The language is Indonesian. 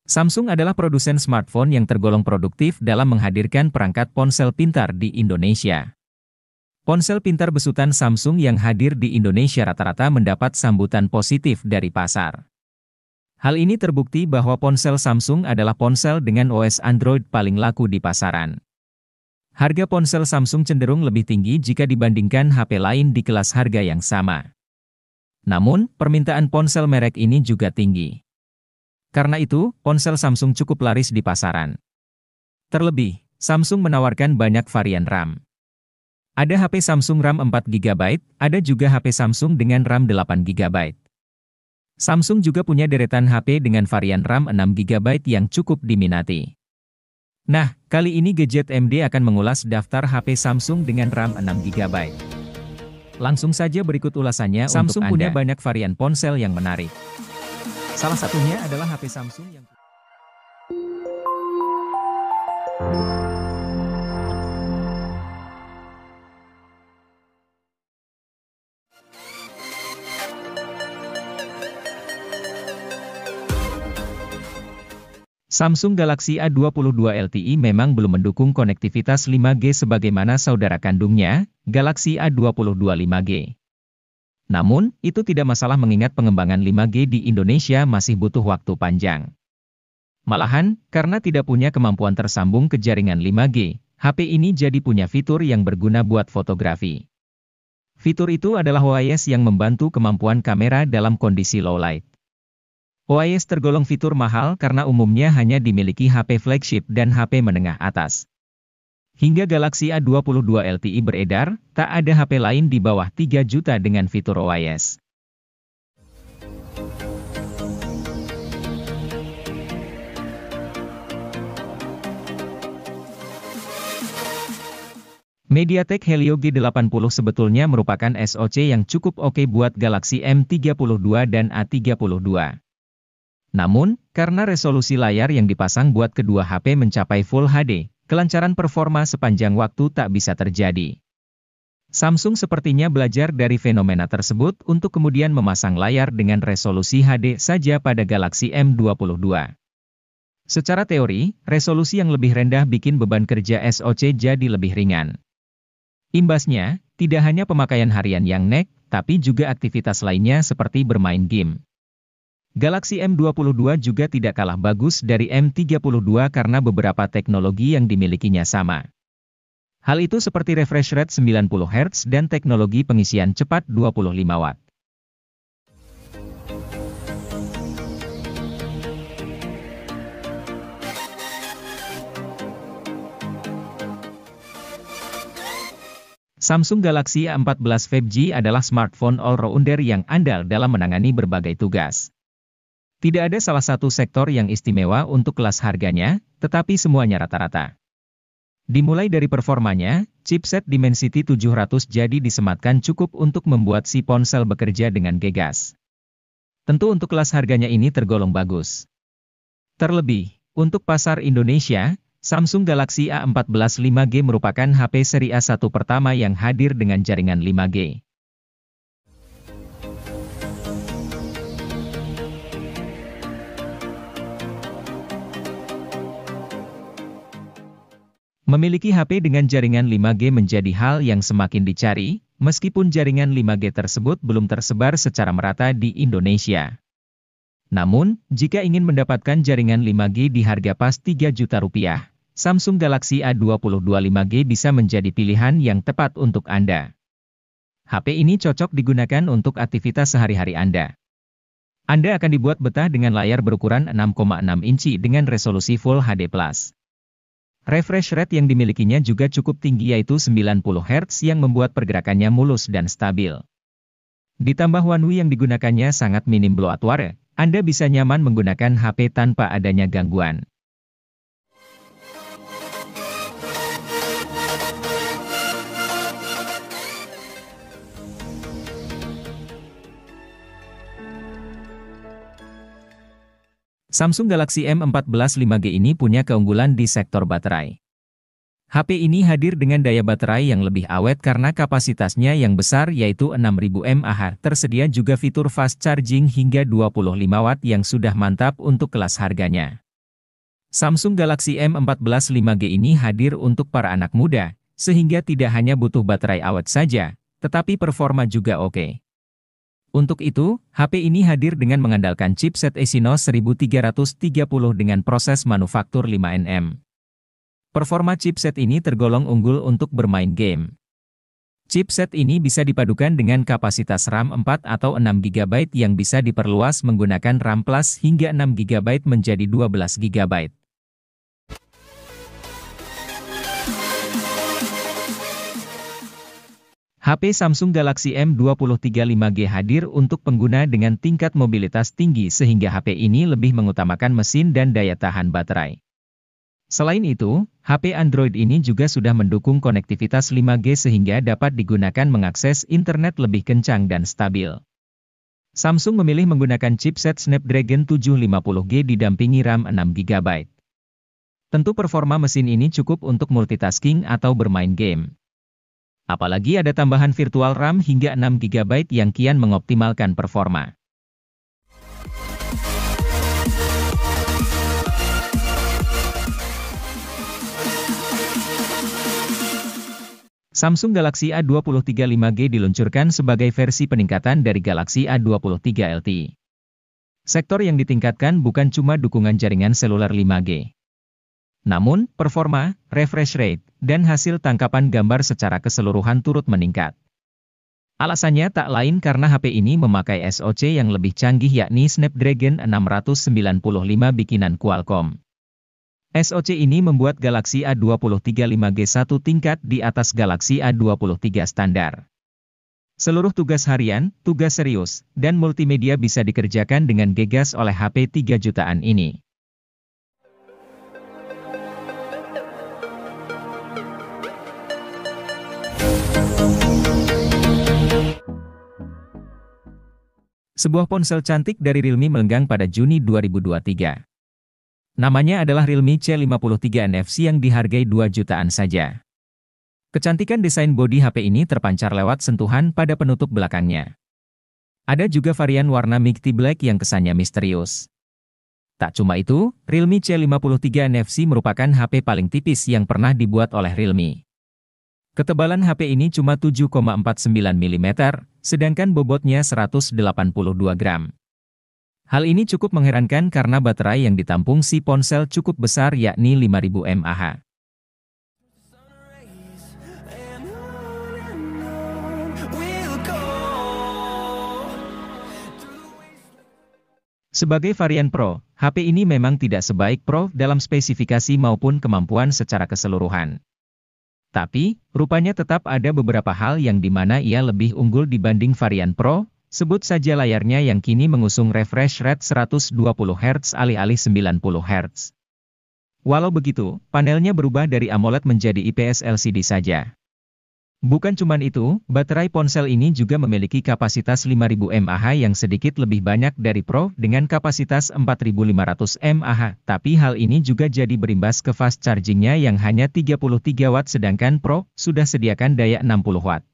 Samsung adalah produsen smartphone yang tergolong produktif dalam menghadirkan perangkat ponsel pintar di Indonesia. Ponsel pintar besutan Samsung yang hadir di Indonesia rata-rata mendapat sambutan positif dari pasar. Hal ini terbukti bahwa ponsel Samsung adalah ponsel dengan OS Android paling laku di pasaran. Harga ponsel Samsung cenderung lebih tinggi jika dibandingkan HP lain di kelas harga yang sama. Namun, permintaan ponsel merek ini juga tinggi. Karena itu, ponsel Samsung cukup laris di pasaran. Terlebih, Samsung menawarkan banyak varian RAM. Ada HP Samsung RAM 4GB, ada juga HP Samsung dengan RAM 8GB. Samsung juga punya deretan HP dengan varian RAM 6GB yang cukup diminati. Nah, kali ini Gadget MD akan mengulas daftar HP Samsung dengan RAM 6GB. Langsung saja berikut ulasannya. Samsung punya banyak varian ponsel yang menarik. Salah satunya adalah HP Samsung yang Samsung Galaxy A22 LTE memang belum mendukung konektivitas 5G sebagaimana saudara kandungnya, Galaxy A22 5G. Namun, itu tidak masalah mengingat pengembangan 5G di Indonesia masih butuh waktu panjang. Malahan, karena tidak punya kemampuan tersambung ke jaringan 5G, HP ini jadi punya fitur yang berguna buat fotografi. Fitur itu adalah OIS yang membantu kemampuan kamera dalam kondisi low light. OIS tergolong fitur mahal karena umumnya hanya dimiliki HP flagship dan HP menengah atas. Hingga Galaxy A22 LTE beredar, tak ada HP lain di bawah 3 juta dengan fitur OIS. MediaTek Helio G80 sebetulnya merupakan SoC yang cukup oke buat Galaxy M32 dan A32. Namun, karena resolusi layar yang dipasang buat kedua HP mencapai Full HD, kelancaran performa sepanjang waktu tak bisa terjadi. Samsung sepertinya belajar dari fenomena tersebut untuk kemudian memasang layar dengan resolusi HD saja pada Galaxy M22. Secara teori, resolusi yang lebih rendah bikin beban kerja SoC jadi lebih ringan. Imbasnya, tidak hanya pemakaian harian yang naik, tapi juga aktivitas lainnya seperti bermain game. Galaxy M22 juga tidak kalah bagus dari M32 karena beberapa teknologi yang dimilikinya sama. Hal itu seperti refresh rate 90 Hz dan teknologi pengisian cepat 25 Watt. Samsung Galaxy A14 5G adalah smartphone all-rounder yang andal dalam menangani berbagai tugas. Tidak ada salah satu sektor yang istimewa untuk kelas harganya, tetapi semuanya rata-rata. Dimulai dari performanya, chipset Dimensity 700 jadi disematkan cukup untuk membuat si ponsel bekerja dengan gegas. Tentu untuk kelas harganya ini tergolong bagus. Terlebih, untuk pasar Indonesia, Samsung Galaxy A14 5G merupakan HP seri A1 pertama yang hadir dengan jaringan 5G. Memiliki HP dengan jaringan 5G menjadi hal yang semakin dicari, meskipun jaringan 5G tersebut belum tersebar secara merata di Indonesia. Namun, jika ingin mendapatkan jaringan 5G di harga pas 3 juta rupiah, Samsung Galaxy A22 5G bisa menjadi pilihan yang tepat untuk Anda. HP ini cocok digunakan untuk aktivitas sehari-hari Anda. Anda akan dibuat betah dengan layar berukuran 6,6 inci dengan resolusi Full HD+. Refresh rate yang dimilikinya juga cukup tinggi yaitu 90 Hz yang membuat pergerakannya mulus dan stabil. Ditambah One UI yang digunakannya sangat minim bloatware, Anda bisa nyaman menggunakan HP tanpa adanya gangguan. Samsung Galaxy M14 5G ini punya keunggulan di sektor baterai. HP ini hadir dengan daya baterai yang lebih awet karena kapasitasnya yang besar yaitu 6000 mAh. Tersedia juga fitur fast charging hingga 25 Watt yang sudah mantap untuk kelas harganya. Samsung Galaxy M14 5G ini hadir untuk para anak muda, sehingga tidak hanya butuh baterai awet saja, tetapi performa juga oke. Untuk itu, HP ini hadir dengan mengandalkan chipset Exynos 1330 dengan proses manufaktur 5nm. Performa chipset ini tergolong unggul untuk bermain game. Chipset ini bisa dipadukan dengan kapasitas RAM 4 atau 6GB yang bisa diperluas menggunakan RAM Plus hingga 6GB menjadi 12GB. HP Samsung Galaxy M23 5G hadir untuk pengguna dengan tingkat mobilitas tinggi sehingga HP ini lebih mengutamakan mesin dan daya tahan baterai. Selain itu, HP Android ini juga sudah mendukung konektivitas 5G sehingga dapat digunakan mengakses internet lebih kencang dan stabil. Samsung memilih menggunakan chipset Snapdragon 750G didampingi RAM 6GB. Tentu performa mesin ini cukup untuk multitasking atau bermain game. Apalagi ada tambahan virtual RAM hingga 6GB yang kian mengoptimalkan performa. Samsung Galaxy A23 5G diluncurkan sebagai versi peningkatan dari Galaxy A23 LTE. Sektor yang ditingkatkan bukan cuma dukungan jaringan seluler 5G. Namun, performa, refresh rate, dan hasil tangkapan gambar secara keseluruhan turut meningkat. Alasannya tak lain karena HP ini memakai SoC yang lebih canggih yakni Snapdragon 695 bikinan Qualcomm. SoC ini membuat Galaxy A23 5G satu tingkat di atas Galaxy A23 standar. Seluruh tugas harian, tugas serius, dan multimedia bisa dikerjakan dengan gegas oleh HP 3 jutaan ini. Sebuah ponsel cantik dari Realme melenggang pada Juni 2023. Namanya adalah Realme C53 NFC yang dihargai 2 jutaan saja. Kecantikan desain bodi HP ini terpancar lewat sentuhan pada penutup belakangnya. Ada juga varian warna Milky Black yang kesannya misterius. Tak cuma itu, Realme C53 NFC merupakan HP paling tipis yang pernah dibuat oleh Realme. Ketebalan HP ini cuma 7,49 mm, sedangkan bobotnya 182 gram. Hal ini cukup mengherankan karena baterai yang ditampung si ponsel cukup besar yakni 5000 mAh. Sebagai varian Pro, HP ini memang tidak sebaik Pro dalam spesifikasi maupun kemampuan secara keseluruhan. Tapi, rupanya tetap ada beberapa hal yang dimana ia lebih unggul dibanding varian Pro. Sebut saja layarnya yang kini mengusung refresh rate 120 Hz alih-alih 90 Hz. Walau begitu, panelnya berubah dari AMOLED menjadi IPS LCD saja. Bukan cuma itu, baterai ponsel ini juga memiliki kapasitas 5000 mAh yang sedikit lebih banyak dari Pro dengan kapasitas 4500 mAh, tapi hal ini juga jadi berimbas ke fast chargingnya yang hanya 33 Watt sedangkan Pro sudah sediakan daya 60 Watt.